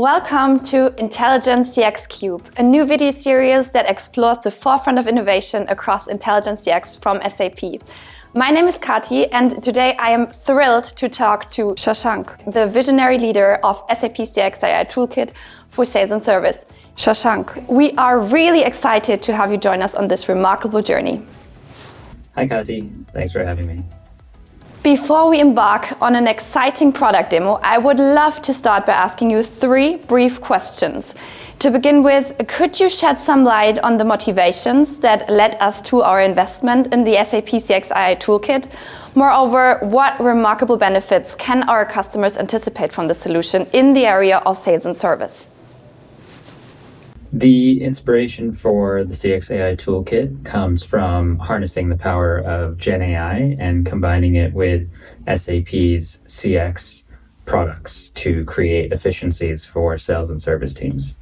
Welcome to Intelligent CX Cube, a new video series that explores the forefront of innovation across intelligent CX from SAP. My name is Kati, and today I am thrilled to talk to Shashank, the visionary leader of SAP CX AI Toolkit for sales and service. Shashank, we are really excited to have you join us on this remarkable journey. Hi, Kati. Thanks for having me. Before we embark on an exciting product demo, I would love to start by asking you 3 brief questions. To begin with, could you shed some light on the motivations that led us to our investment in the SAP CX AI Toolkit? Moreover, what remarkable benefits can our customers anticipate from the solution in the area of sales and service? The inspiration for the CX AI Toolkit comes from harnessing the power of GenAI and combining it with SAP's CX products to create efficiencies for sales and service teams.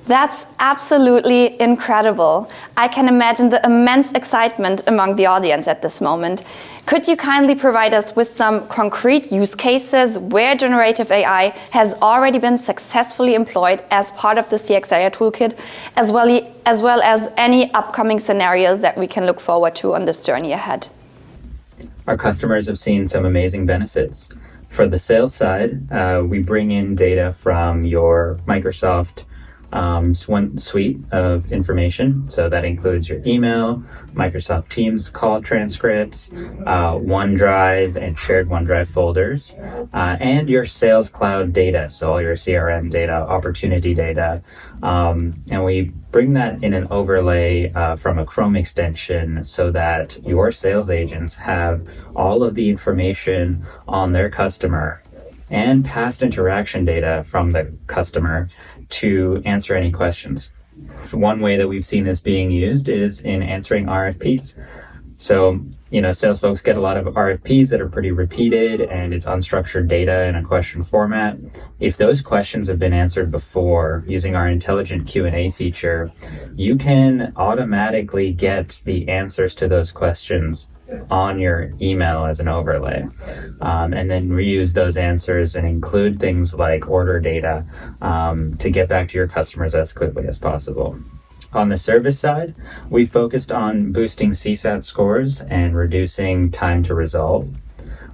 That's absolutely incredible. I can imagine the immense excitement among the audience at this moment. Could you kindly provide us with some concrete use cases where generative AI has already been successfully employed as part of the CX AI Toolkit, as well as any upcoming scenarios that we can look forward to on this journey ahead? Our customers have seen some amazing benefits. For the sales side, we bring in data from your Microsoft suite of information. So that includes your email, Microsoft Teams call transcripts, OneDrive and shared OneDrive folders, and your Sales Cloud data. So all your CRM data, opportunity data. And we bring that in an overlay from a Chrome extension so that your sales agents have all of the information on their customer and past interaction data from the customer to answer any questions. One way that we've seen this being used is in answering RFPs. So, sales folks get a lot of RFPs that are pretty repeated and it's unstructured data in a question format. If those questions have been answered before using our intelligent Q&A feature, you can automatically get the answers to those questions on your email as an overlay, and then reuse those answers and include things like order data to get back to your customers as quickly as possible. On the service side, we focused on boosting CSAT scores and reducing time to resolve.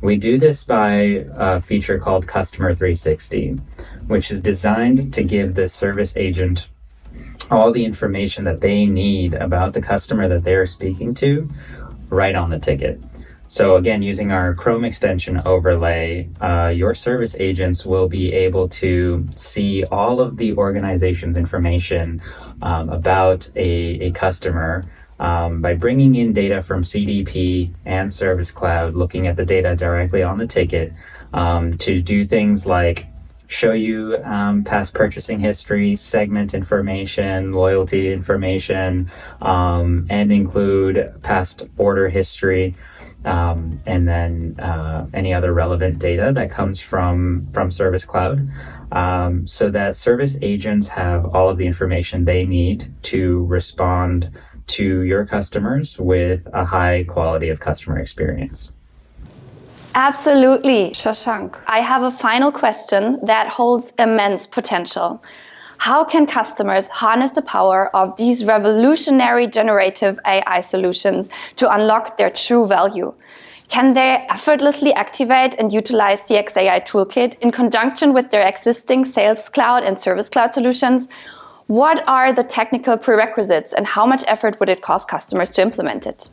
We do this by a feature called Customer 360, which is designed to give the service agent all the information that they need about the customer that they are speaking to right on the ticket. So again, using our Chrome extension overlay, your service agents will be able to see all of the organization's information about a customer by bringing in data from CDP and Service Cloud, looking at the data directly on the ticket to do things like show you past purchasing history, segment information, loyalty information, and include past order history, and then any other relevant data that comes from Service Cloud, so that service agents have all of the information they need to respond to your customers with a high quality of customer experience. Absolutely, Shashank. I have a final question that holds immense potential. How can customers harness the power of these revolutionary generative AI solutions to unlock their true value? Can they effortlessly activate and utilize CX AI Toolkit in conjunction with their existing Sales Cloud and Service Cloud solutions? What are the technical prerequisites and how much effort would it cost customers to implement it?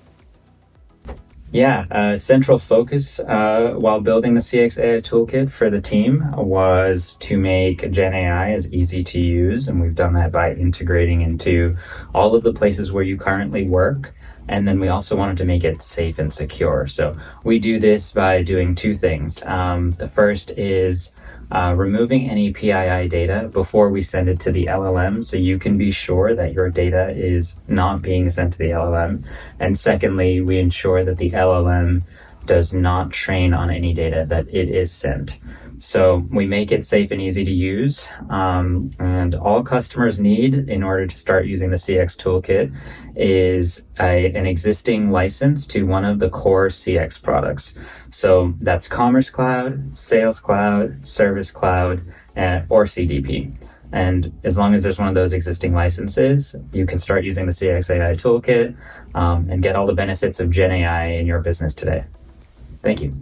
Yeah, central focus while building the CX AI Toolkit for the team was to make GenAI as easy to use, and we've done that by integrating into all of the places where you currently work. And then we also wanted to make it safe and secure. So we do this by doing 2 things. The first is removing any PII data before we send it to the LLM, so you can be sure that your data is not being sent to the LLM. And secondly, we ensure that the LLM does not train on any data that it is sent. So we make it safe and easy to use, and all customers need in order to start using the CX Toolkit is an existing license to one of the core CX products. So that's Commerce Cloud, Sales Cloud, Service Cloud, or CDP. And as long as there's one of those existing licenses, you can start using the CX AI Toolkit and get all the benefits of GenAI in your business today. Thank you.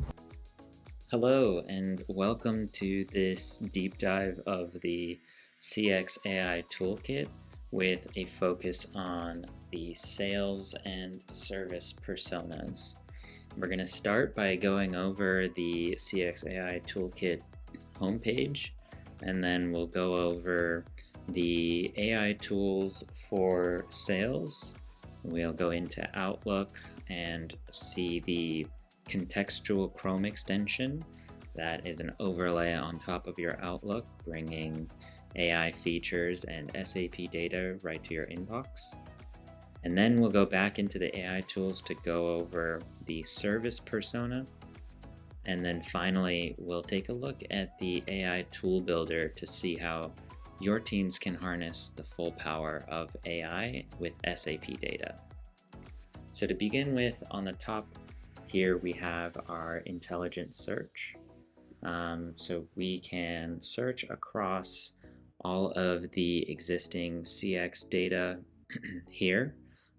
Hello, and welcome to this deep dive of the CX AI Toolkit with a focus on the sales and service personas. We're going to start by going over the CX AI Toolkit homepage, and then we'll go over the AI tools for sales. We'll go into Outlook and see the contextual Chrome extension. That is an overlay on top of your Outlook, bringing AI features and SAP data right to your inbox. And then we'll go back into the AI tools to go over the service persona. And then finally, we'll take a look at the AI tool builder to see how your teams can harness the full power of AI with SAP data. So to begin with, on the top here we have our intelligent search. So we can search across all of the existing CX data here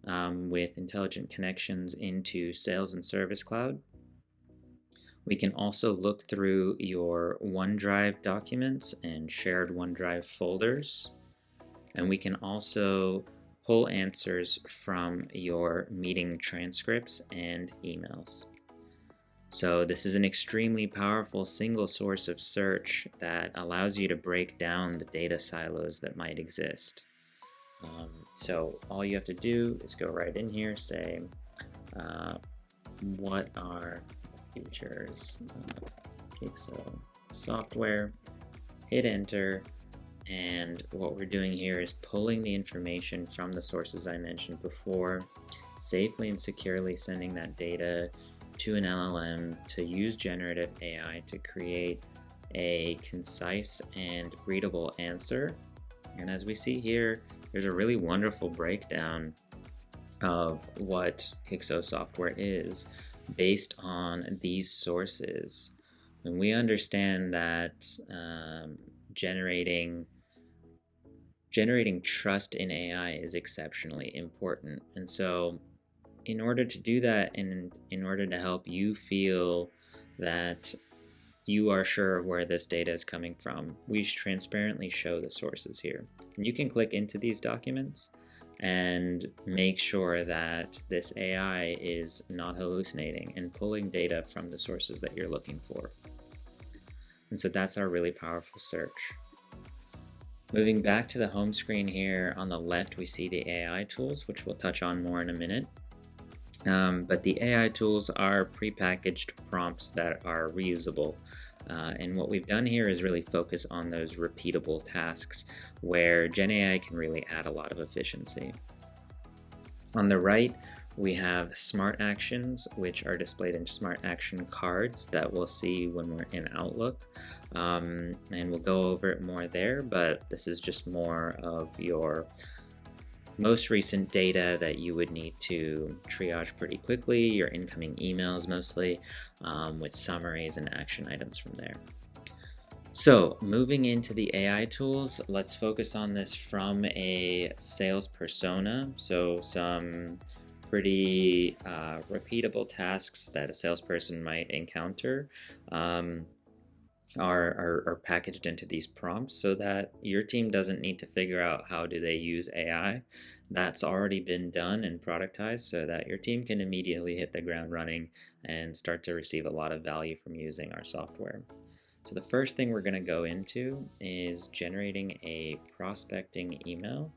with intelligent connections into Sales and Service Cloud. We can also look through your OneDrive documents and shared OneDrive folders. And we can also pull answers from your meeting transcripts and emails. So this is an extremely powerful single source of search that allows you to break down the data silos that might exist. So all you have to do is go right in here, say, what are features of Kixo software, hit enter, and what we're doing here is pulling the information from the sources I mentioned before, safely and securely sending that data to an LLM to use generative AI to create a concise and readable answer. And as we see here, there's a really wonderful breakdown of what Kixo software is based on these sources. And we understand that generating trust in AI is exceptionally important. And so in order to do that, and in order to help you feel that you are sure of where this data is coming from, we transparently show the sources here. And you can click into these documents and make sure that this AI is not hallucinating and pulling data from the sources that you're looking for. And so that's our really powerful search. Moving back to the home screen here, on the left we see the AI tools, which we'll touch on more in a minute. But the AI tools are prepackaged prompts that are reusable. And what we've done here is really focus on those repeatable tasks where GenAI can really add a lot of efficiency. On the right, we have smart actions, which are displayed in smart action cards that we'll see when we're in Outlook. And we'll go over it more there, but this is just more of your most recent data that you would need to triage pretty quickly, your incoming emails mostly, with summaries and action items from there. So moving into the AI tools, let's focus on this from a sales persona. So some pretty repeatable tasks that a salesperson might encounter are packaged into these prompts so that your team doesn't need to figure out how do they use AI. That's already been done and productized so that your team can immediately hit the ground running and start to receive a lot of value from using our software. So the first thing we're going to go into is generating a prospecting email.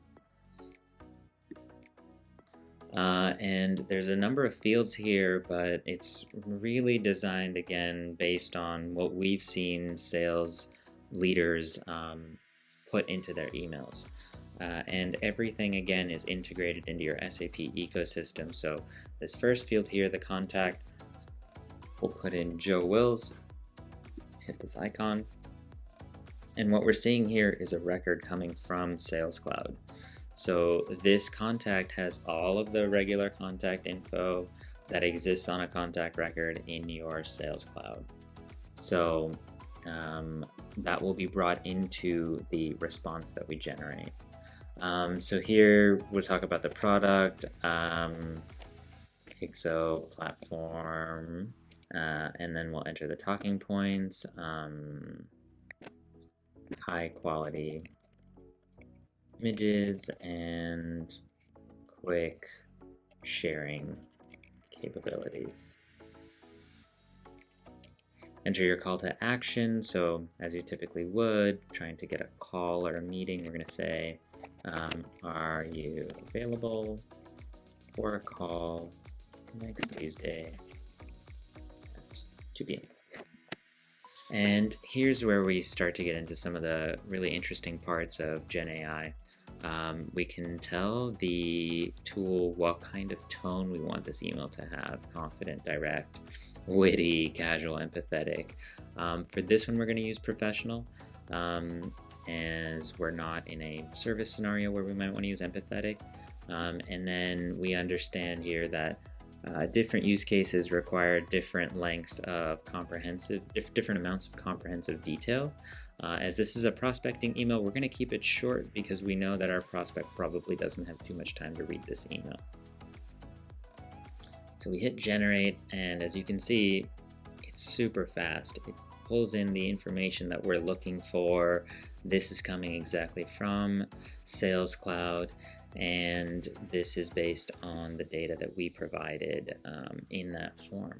And there's a number of fields here, but it's really designed again based on what we've seen sales leaders put into their emails. And everything again is integrated into your SAP ecosystem. So this first field here, the contact, we'll put in Joe Wills, hit this icon. And what we're seeing here is a record coming from Sales Cloud. So this contact has all of the regular contact info that exists on a contact record in your Sales Cloud. So that will be brought into the response that we generate. So here we'll talk about the product, Pixel platform, and then we'll enter the talking points, high quality images and quick sharing capabilities. Enter your call to action. So as you typically would, trying to get a call or a meeting, we're going to say, are you available for a call next Tuesday at 2 p.m. And here's where we start to get into some of the really interesting parts of GenAI. We can tell the tool what kind of tone we want this email to have: confident, direct, witty, casual, empathetic. For this one, we're going to use professional, as we're not in a service scenario where we might want to use empathetic. And then we understand here that different use cases require different lengths of different amounts of comprehensive detail. As this is a prospecting email, we're going to keep it short because we know that our prospect probably doesn't have too much time to read this email. So we hit generate, and as you can see, it's super fast. It pulls in the information that we're looking for. This is coming exactly from Sales Cloud, and this is based on the data that we provided in that form.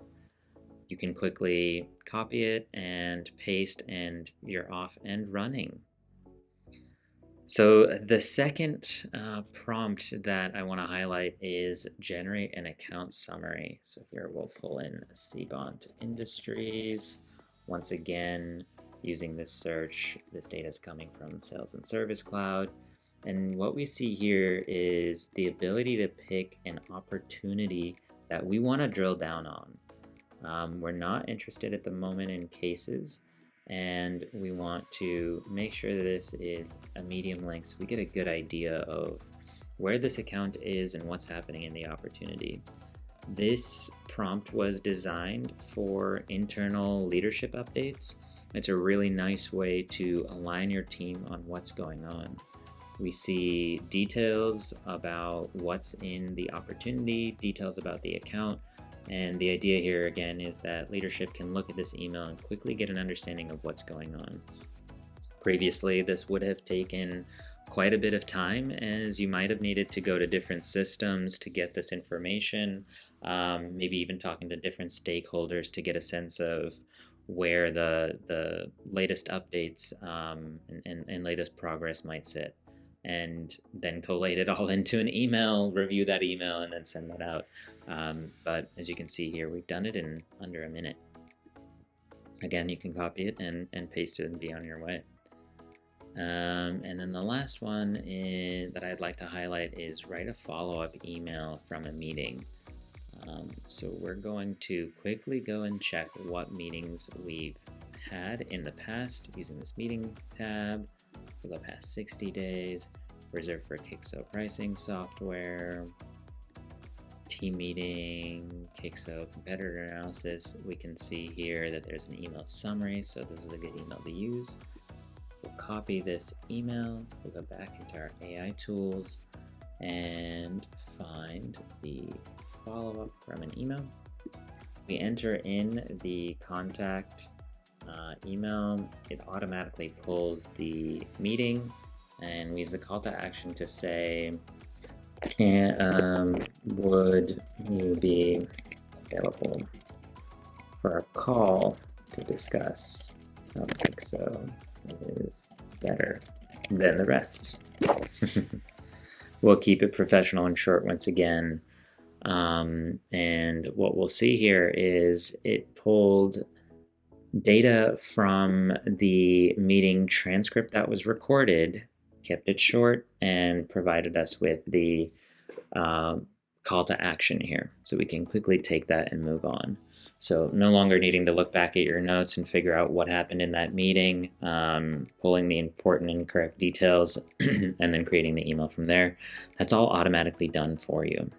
You can quickly copy it and paste, and you're off and running. So the second prompt that I want to highlight is generate an account summary. So here we'll pull in Cbont Industries. Once again, using this search, this data is coming from Sales and Service Cloud. And what we see here is the ability to pick an opportunity that we want to drill down on. We're not interested at the moment in cases, and we want to make sure that this is a medium length so we get a good idea of where this account is and what's happening in the opportunity. This prompt was designed for internal leadership updates. It's a really nice way to align your team on what's going on. We see details about what's in the opportunity, details about the account, and the idea here again is that leadership can look at this email and quickly get an understanding of what's going on. Previously, this would have taken quite a bit of time, as you might have needed to go to different systems to get this information, maybe even talking to different stakeholders to get a sense of where the latest updates and latest progress might sit, and then collate it all into an email, review that email, and then send that out. But as you can see here, we've done it in under a minute. Again, you can copy it and paste it and be on your way. And then the last one that I'd like to highlight is write a follow-up email from a meeting. So we're going to quickly go and check what meetings we've had in the past using this meeting tab for the past 60 days, reserved for Kixo pricing software, team meeting, Kixo competitor analysis. We can see here that there's an email summary, so this is a good email to use. We'll copy this email, we'll go back into our AI tools and find the follow-up from an email. We enter in the contact email, it automatically pulls the meeting, and we use the call to action to say, would you be available for a call to discuss how Kixo is better than the rest? We'll keep it professional and short once again. And what we'll see here is it pulled data from the meeting transcript that was recorded, kept it short, and provided us with the call to action here. So we can quickly take that and move on. So no longer needing to look back at your notes and figure out what happened in that meeting, pulling the important and correct details, and then creating the email from there. That's all automatically done for you.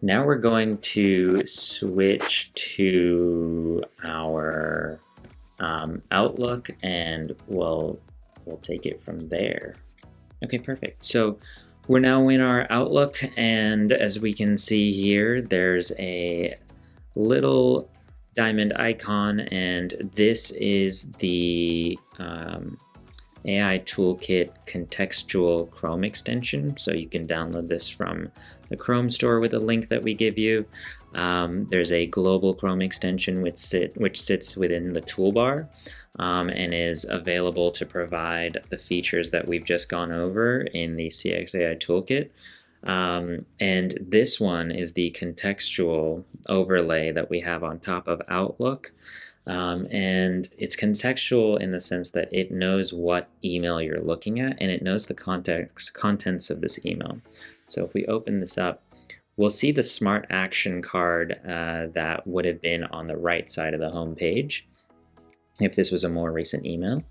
Now we're going to switch to our Outlook, and we'll take it from there. Okay, perfect. So we're now in our Outlook, and as we can see here, there's a little diamond icon, and this is the AI Toolkit contextual Chrome extension. So you can download this from the Chrome store with a link that we give you. There's a global Chrome extension which sits within the toolbar and is available to provide the features that we've just gone over in the CX AI Toolkit. And this one is the contextual overlay that we have on top of Outlook. And it's contextual in the sense that it knows what email you're looking at, and it knows the contents of this email. So if we open this up, we'll see the Smart Action card that would have been on the right side of the home page if this was a more recent email.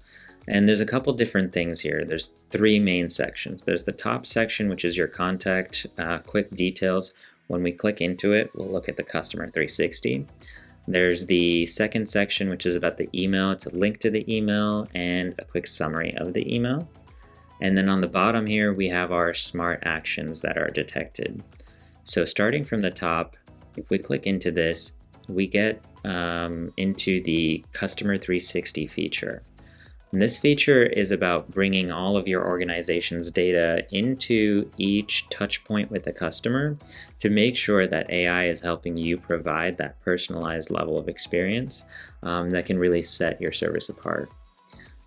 And there's a couple different things here. There's three main sections. There's the top section, which is your contact, quick details. When we click into it, we'll look at the Customer 360. There's the second section, which is about the email. It's a link to the email and a quick summary of the email. And then on the bottom here, we have our smart actions that are detected. So starting from the top, if we click into this, we get into the Customer 360 feature. And this feature is about bringing all of your organization's data into each touch point with the customer to make sure that AI is helping you provide that personalized level of experience that can really set your service apart.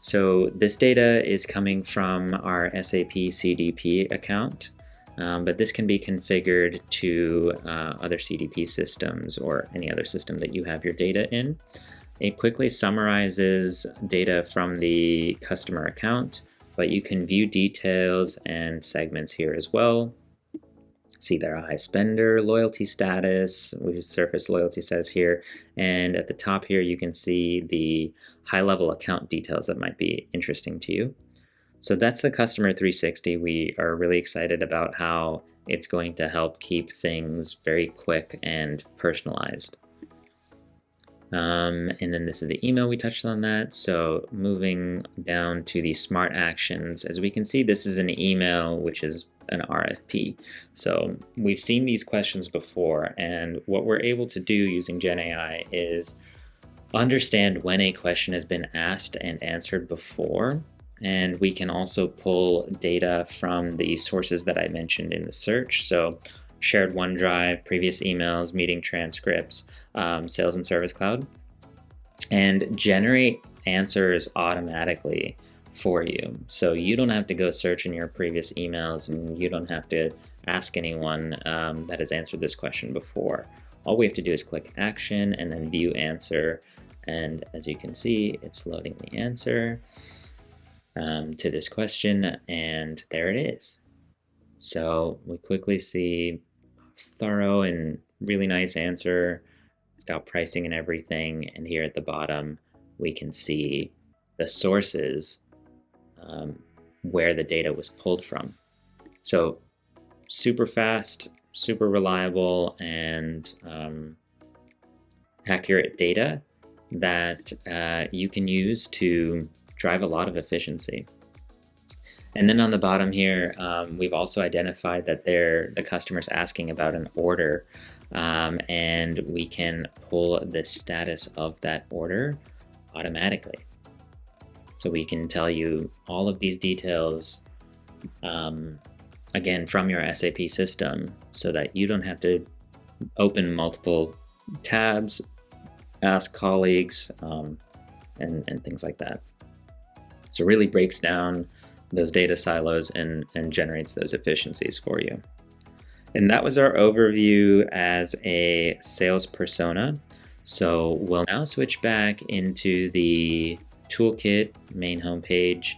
So this data is coming from our SAP CDP account, but this can be configured to other CDP systems or any other system that you have your data in. It quickly summarizes data from the customer account, but you can view details and segments here as well. See their high spender, loyalty status. We surface loyalty status here. And at the top here, you can see the high-level account details that might be interesting to you. So that's the Customer 360. We are really excited about how it's going to help keep things very quick and personalized. And then this is the email, we touched on that. So moving down to the smart actions, as we can see, this is an email, which is an RFP. So we've seen these questions before, and what we're able to do using GenAI is understand when a question has been asked and answered before. And we can also pull data from the sources that I mentioned in the search. So shared OneDrive, previous emails, meeting transcripts, Sales and Service Cloud, and generate answers automatically for you. So you don't have to go search in your previous emails, and you don't have to ask anyone that has answered this question before. All we have to do is click action and then view answer. And as you can see, it's loading the answer to this question, and there it is. So we quickly see thorough and really nice answer. It's got pricing and everything, and here at the bottom we can see the sources where the data was pulled from. So super fast, super reliable, and accurate data that you can use to drive a lot of efficiency. And then on the bottom here, we've also identified that the customer's asking about an order, and we can pull the status of that order automatically. So we can tell you all of these details, again, from your SAP system, so that you don't have to open multiple tabs, ask colleagues, and things like that. So it really breaks down those data silos and generates those efficiencies for you. And that was our overview as a sales persona. So we'll now switch back into the toolkit main homepage,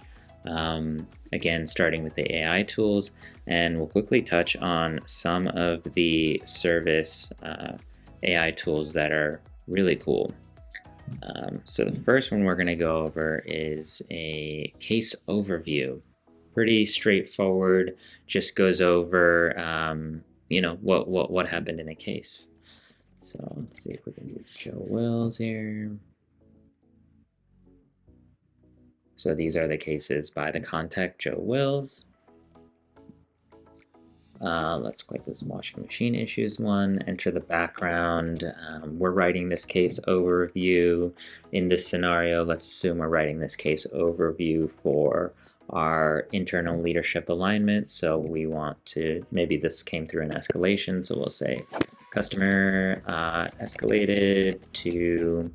again, starting with the AI tools, and we'll quickly touch on some of the service AI tools that are really cool. So the first one we're going to go over is a case overview. Pretty straightforward, just goes over what happened in a case. So let's see if we can use Joule here. So these are the cases by the contact, Joe Wills. Let's click this washing machine issues one, enter the background. We're writing this case overview. In this scenario, let's assume we're writing this case overview for our internal leadership alignment. So we want to, maybe this came through an escalation. So we'll say customer escalated to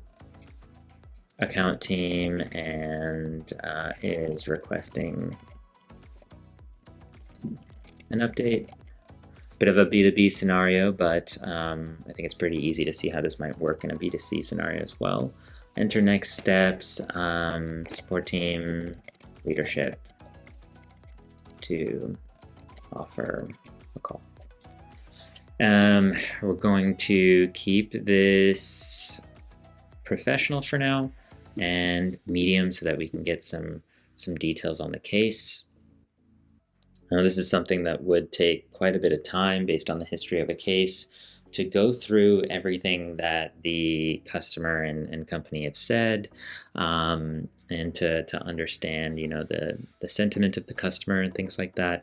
account team and is requesting an update. Bit of a B2B scenario, but I think it's pretty easy to see how this might work in a B2C scenario as well. Enter next steps, support team, leadership to offer a call. We're going to keep this professional for now and medium so that we can get some details on the case. Now, this is something that would take quite a bit of time based on the history of a case to go through everything that the customer and company have said, and to understand, you know, the sentiment of the customer and things like that.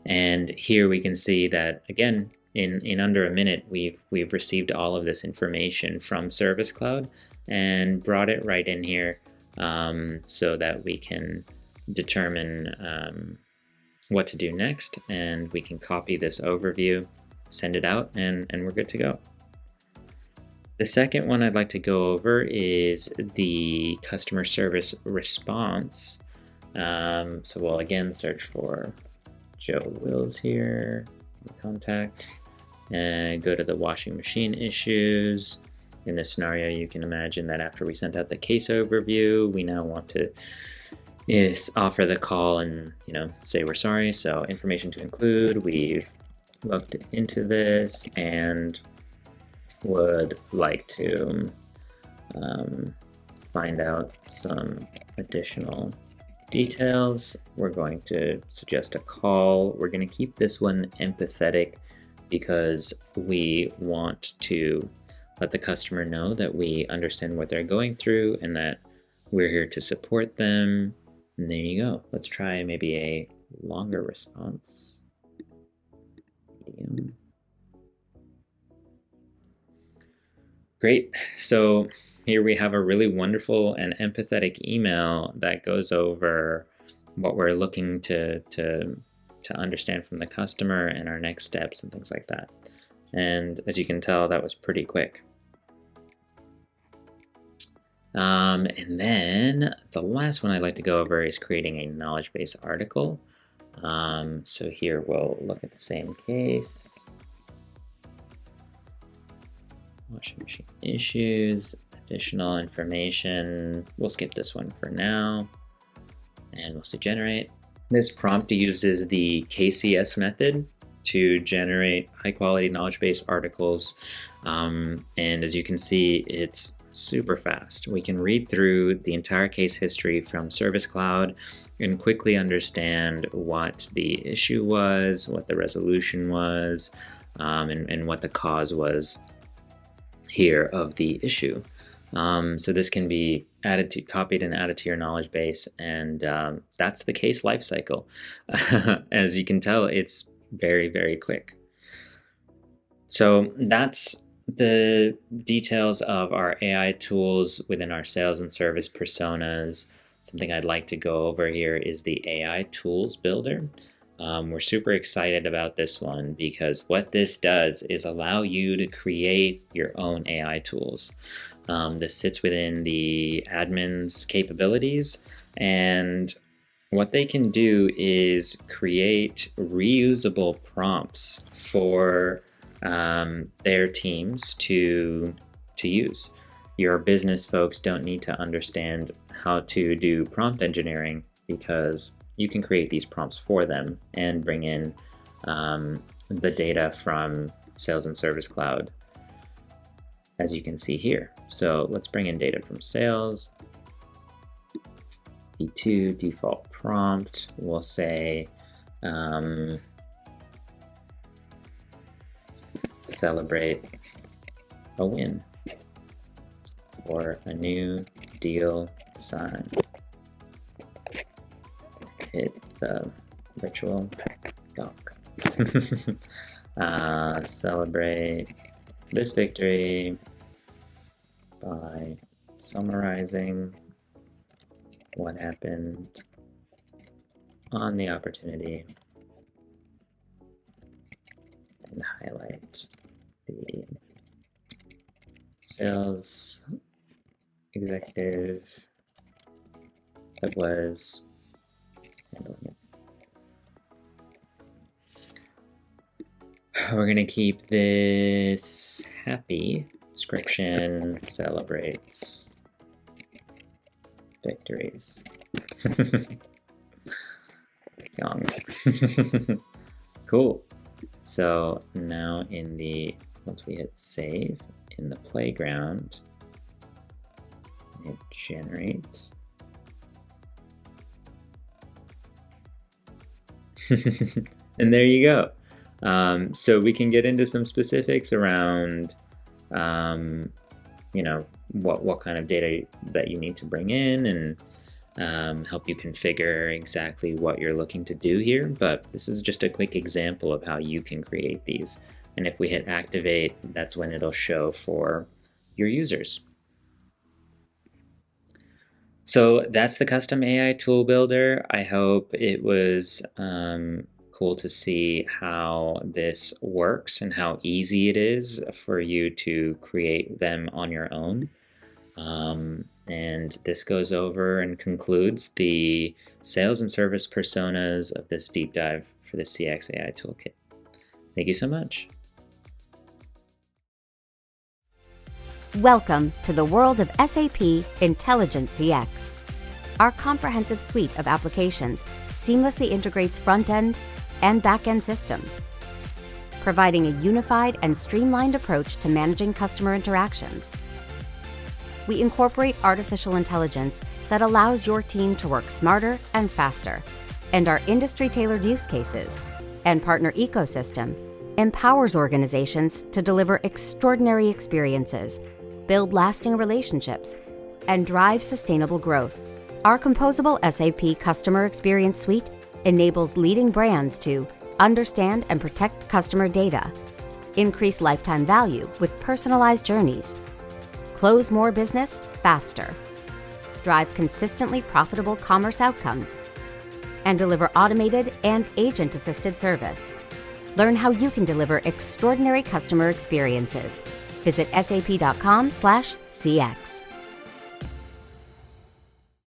And here we can see that, again, in under a minute, we've received all of this information from Service Cloud and brought it right in here, so that we can determine what to do next, and we can copy this overview, send it out, and we're good to go. The second one I'd like to go over is the customer service response. So we'll again search for Joe Wills here, contact, and go to the washing machine issues. In this scenario, you can imagine that after we sent out the case overview, we now want to offer the call and, you know, say we're sorry. So information to include, we've looked into this and would like to find out some additional details. We're going to suggest a call. We're going to keep this one empathetic because we want to let the customer know that we understand what they're going through and that we're here to support them. And there you go. Let's try maybe a longer response. Medium. Great. So here we have a really wonderful and empathetic email that goes over what we're looking to understand from the customer and our next steps and things like that. And as you can tell, that was pretty quick. And then the last one I'd like to go over is creating a knowledge base article. So here we'll look at the same case. Washing machine issues, additional information. We'll skip this one for now. And we'll say generate. This prompt uses the KCS method to generate high quality knowledge base articles. And as you can see, it's super fast. We can read through the entire case history from Service Cloud and quickly understand what the issue was, what the resolution was, and what the cause was here of the issue. So this can be copied and added to your knowledge base, and that's the case lifecycle. As you can tell, it's very, very quick. So that's the details of our AI tools within our sales and service personas. Something I'd like to go over here is the AI tools builder. We're super excited about this one because what this does is allow you to create your own AI tools. This sits within the admin's capabilities, and what they can do is create reusable prompts for their teams to use. Your business folks don't need to understand how to do prompt engineering because you can create these prompts for them and bring in the data from Sales and Service Cloud, as you can see here. So let's bring in data from sales. V2 default prompt, we'll say celebrate a win or a new deal signed. hit the virtual gong. Celebrate this victory by summarizing what happened on the opportunity and highlight the sales executive that was handling it. We're going to keep this happy. Description celebrates victories. Gongs. Cool. So now once we hit save, in the playground, hit generate. And there you go. So we can get into some specifics around, what kind of data that you need to bring in, and help you configure exactly what you're looking to do here. But this is just a quick example of how you can create these. And if we hit activate, that's when it'll show for your users. So that's the custom AI tool builder. I hope it was cool to see how this works and how easy it is for you to create them on your own. And this goes over and concludes the sales and service personas of this deep dive for the CX AI Toolkit. Thank you so much. Welcome to the world of SAP Intelligent CX. Our comprehensive suite of applications seamlessly integrates front-end and back-end systems, providing a unified and streamlined approach to managing customer interactions. We incorporate artificial intelligence that allows your team to work smarter and faster, and our industry-tailored use cases and partner ecosystem empowers organizations to deliver extraordinary experiences, build lasting relationships, and drive sustainable growth. Our composable SAP Customer Experience Suite enables leading brands to understand and protect customer data, increase lifetime value with personalized journeys, close more business faster, drive consistently profitable commerce outcomes, and deliver automated and agent-assisted service. Learn how you can deliver extraordinary customer experiences. Visit sap.com/cx.